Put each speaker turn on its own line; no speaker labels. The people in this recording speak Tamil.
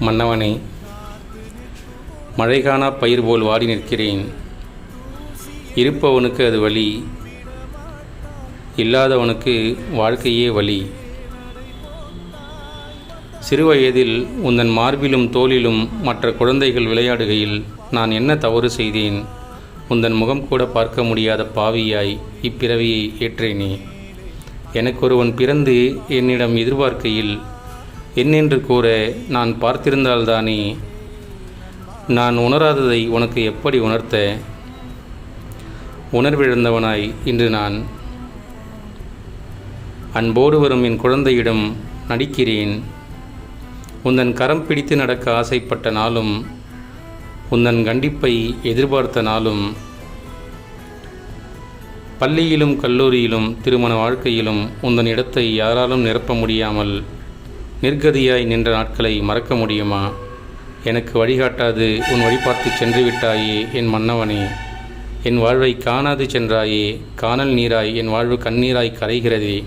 மன்னவனே, மழைகாணா பயிர் போல் வாடி நிற்கிறேன். இருப்பவனுக்கு அது வலி, இல்லாதவனுக்கு வாழ்க்கையே வலி. சிறுவயதில் உந்தன் மார்பிலும் தோளிலும் மற்ற குழந்தைகள் விளையாடுகையில் நான் என்ன தவறு செய்தேன்? உந்தன் முகம் கூட பார்க்க முடியாத பாவியாய் இப்பிறவியை ஏற்றேனே. எனக்கொருவன் பிறந்து என்னிடம் எதிர்பார்க்கையில் என்னென்று கூற நான் பார்த்திருந்தால்தானே. நான் உணராததை உனக்கு எப்படி உணர்த்த? உணர்விழந்தவனாய் இன்று நான் அன்போடு வரும் என் குழந்தையிடம் நடிக்கிறேன். உந்தன் கரம் பிடித்து நடக்க ஆசைப்பட்ட நாளும், உந்தன் கண்டிப்பை எதிர்பார்த்த நாளும், பள்ளியிலும் கல்லூரியிலும் திருமண வாழ்க்கையிலும் உந்தன் இடத்தை யாராலும் நிரப்ப முடியாமல் நிர்கதியாய் நின்ற நாட்களை மறக்க முடியுமா? எனக்கு வழிகாட்டாது உன் வழிபார்த்து சென்று விட்டாயே என் மன்னவனே. என் வாழ்வை காணாது சென்றாயே. காணல் நீராய் என் வாழ்வு கண்ணீராய் கரைகிறதே.